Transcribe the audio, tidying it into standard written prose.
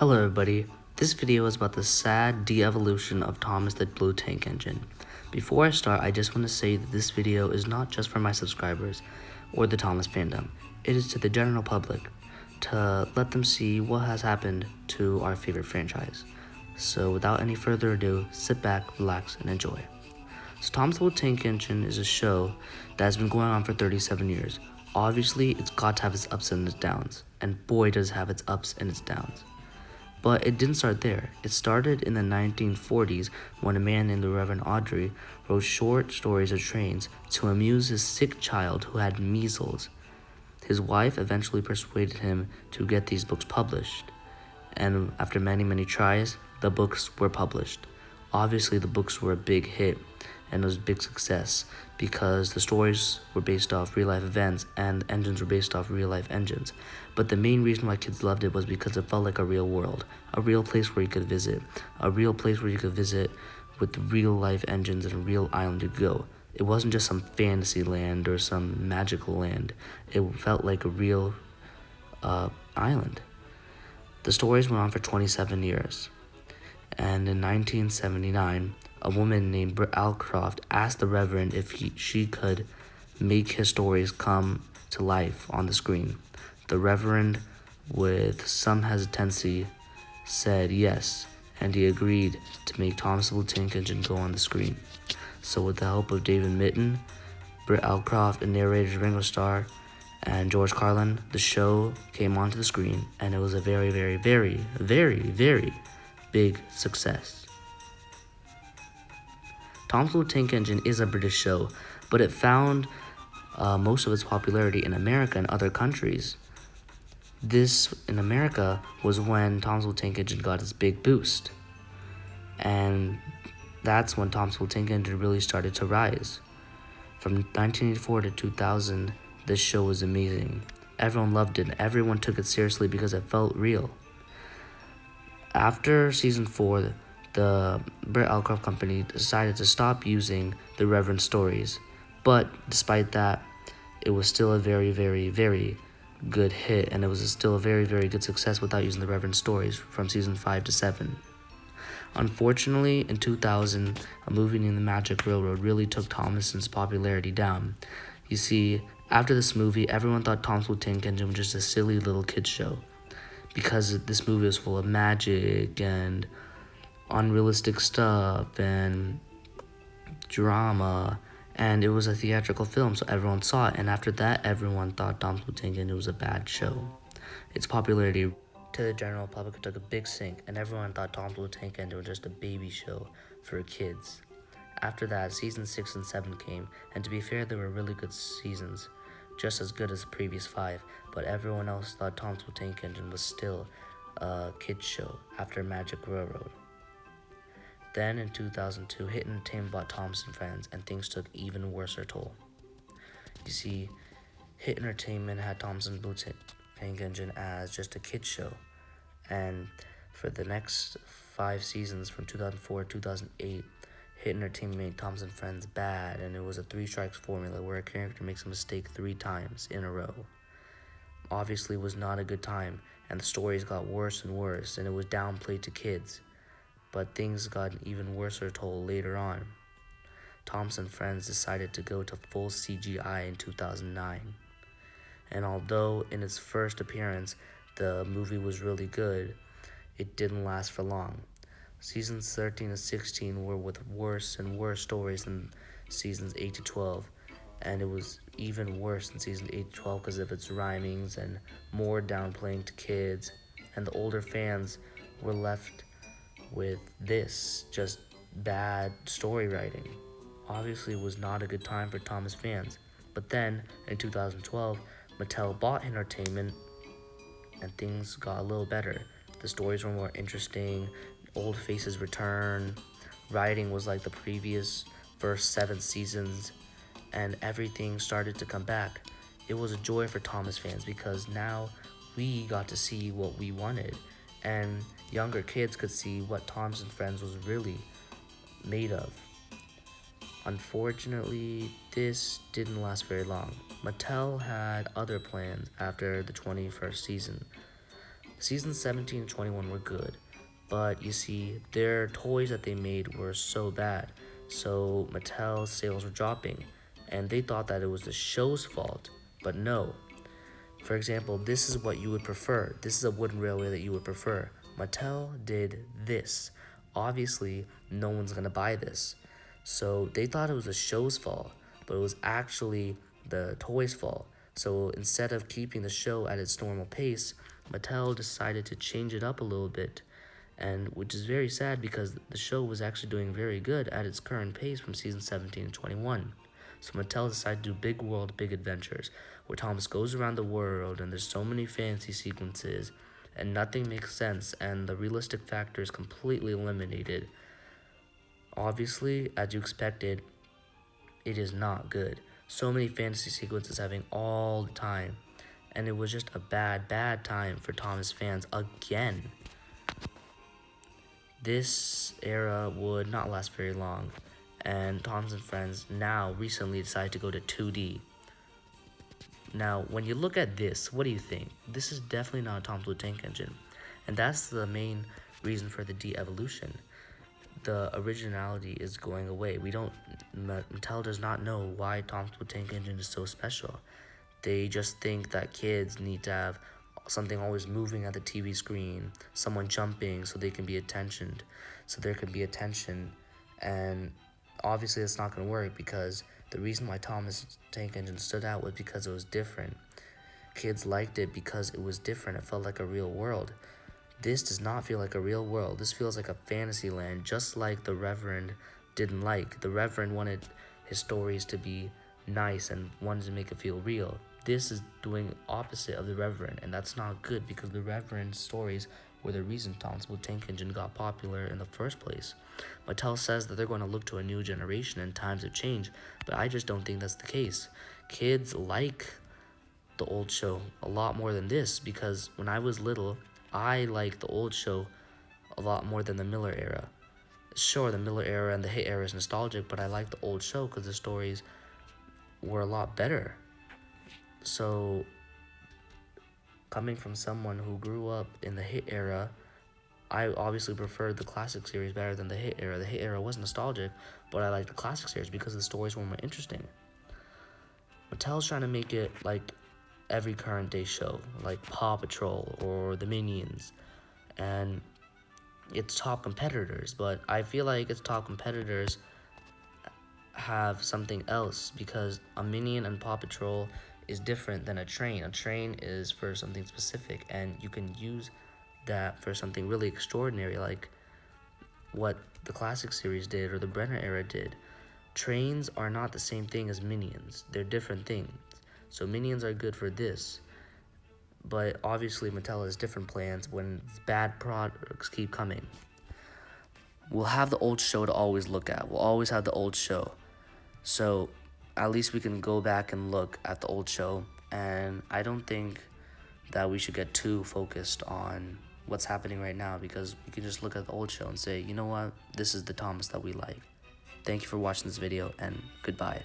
Hello everybody, this video is about the sad de-evolution of Thomas the Blue Tank Engine. Before I start, I just want to say that this video is not just for my subscribers or the Thomas fandom. It is to the general public, to let them see what has happened to our favorite franchise. So without any further ado, sit back, relax, and enjoy. So Thomas the Blue Tank Engine is a show that has been going on for 37 years. Obviously, it's got to have its ups and its downs, and boy does it have its ups and its downs. But it didn't start there. It started in the 1940s when a man named the Reverend Audrey wrote short stories of trains to amuse his sick child who had measles. His wife eventually persuaded him to get these books published, and after many tries, the books were published. Obviously, the books were a big hit, and it was a big success because the stories were based off real-life events and the engines were based off real-life engines. But the main reason why kids loved it was because it felt like a real world, a real place where you could visit, with real-life engines and a real island to go. It wasn't just some fantasy land or some magical land. It felt like a real island. The stories went on for 27 years. And in 1979, a woman named Britt Alcroft asked the Reverend if she could make his stories come to life on the screen. The Reverend, with some hesitancy, said yes, and he agreed to make Thomas the Blue Tank Engine go on the screen. So with the help of David Mitton, Britt Alcroft, and narrator Ringo Starr, and George Carlin, the show came onto the screen, and it was a very big success. Thomas the Blue Tank Engine is a British show, but it found most of its popularity in America and other countries. This, in America, was when Thomas the Blue Tank Engine got its big boost. And that's when Thomas the Blue Tank Engine really started to rise. From 1984 to 2000, this show was amazing. Everyone loved it, and everyone took it seriously because it felt real. After season 4, the Britt Alcroft company decided to stop using the Reverend stories, but despite that, it was still a very good hit, and it was still a very good success without using the Reverend stories from season 5 to 7. Unfortunately, in 2000, a movie named The Magic Railroad really took Thomason's popularity down. You see, after this movie, everyone thought Thomas the Blue Tank Engine was just a silly little kid's show, because this movie was full of magic and unrealistic stuff and drama, and it was a theatrical film, so everyone saw it, and after that, everyone thought Thomas the Blue Tank Engine was a bad show. Its popularity to the general public took a big sink, and everyone thought Thomas the Blue Tank Engine was just a baby show for kids. After that, season 6 and 7 came, and to be fair, they were really good seasons, just as good as the previous 5, but everyone else thought Thomas the Blue Tank Engine was still a kid's show after Magic Railroad. Then in 2002, Hit Entertainment bought Thomas and Friends, and things took even worse toll. You see, Hit Entertainment had Thomas and Blue Tank Engine as just a kid's show, and for the next 5 seasons from 2004 to 2008, Hit Entertainment made Thomas and Friends bad, and it was a 3 strikes formula where a character makes a mistake 3 times in a row. Obviously, it was not a good time, and the stories got worse and worse, and it was downplayed to kids. But things got even worse told later on. Thomas and Friends decided to go to full CGI in 2009. And although in its first appearance, the movie was really good, it didn't last for long. Seasons 13 and 16 were with worse and worse stories than seasons 8 to 12. And it was even worse in season 8 to 12 because of its rhymings and more downplaying to kids. And the older fans were left with this, just bad story writing. Obviously, it was not a good time for Thomas fans. But then, in 2012, Mattel bought Entertainment, and things got a little better. The stories were more interesting, old faces return, writing was like the previous first 7 seasons, and everything started to come back. It was a joy for Thomas fans because now we got to see what we wanted, and younger kids could see what Thomas and Friends was really made of. Unfortunately, this didn't last very long. Mattel had other plans after the 21st season. Seasons 17 and 21 were good, but you see, their toys that they made were so bad, so Mattel's sales were dropping, and they thought that it was the show's fault, but no. For example, this is what you would prefer. This is a wooden railway that you would prefer. Mattel did this. Obviously, no one's gonna buy this. So they thought it was the show's fault, but it was actually the toy's fault. So instead of keeping the show at its normal pace, Mattel decided to change it up a little bit, and which is very sad because the show was actually doing very good at its current pace from season 17 and 21. So Mattel decided to do Big World, Big Adventures, where Thomas goes around the world and there's so many fantasy sequences and nothing makes sense and the realistic factor is completely eliminated. Obviously, as you expected, it is not good. So many fantasy sequences having all the time, and it was just a bad time for Thomas fans again. This era would not last very long, and Thomas and Friends now recently decided to go to 2D. Now, when you look at this, what do you think? This is definitely not a Tom's Blue Tank Engine, and that's the main reason for the de-evolution. The originality is going away. Mattel does not know why Tom's Blue Tank Engine is so special. They just think that kids need to have something always moving at the TV screen, someone jumping so they can be attentioned, so there can be attention, and obviously it's not going to work because the reason why Thomas Tank Engine stood out was because it was different. Kids liked it because it was different. It felt like a real world. This does not feel like a real world. This feels like a fantasy land, just like the Reverend didn't like. The Reverend wanted his stories to be nice and wanted to make it feel real. This is doing opposite of the Reverend, and that's not good because the Reverend's stories were the reason Tom's Blue Tank Engine got popular in the first place. Mattel says that they're going to look to a new generation and times have changed, but I just don't think that's the case. Kids like the old show a lot more than this because when I was little, I liked the old show a lot more than the Miller era. Sure, the Miller era and the Hit era is nostalgic, but I like the old show because the stories were a lot better. So, coming from someone who grew up in the Hit era, I obviously preferred the classic series better than the Hit era. The Hit era was nostalgic, but I liked the classic series because the stories were more interesting. Mattel's trying to make it like every current day show, like Paw Patrol or the Minions, and its top competitors, but I feel like its top competitors have something else because a Minion and Paw Patrol is different than a train. A train is for something specific, and you can use that for something really extraordinary, like what the classic series did or the Brenner era did. Trains are not the same thing as Minions. They're different things. So Minions are good for this, but obviously Mattel has different plans when bad products keep coming. We'll have the old show to always look at. We'll always have the old show. So at least we can go back and look at the old show, and I don't think that we should get too focused on what's happening right now because we can just look at the old show and say, you know what, this is the Thomas that we like. Thank you for watching this video, and goodbye.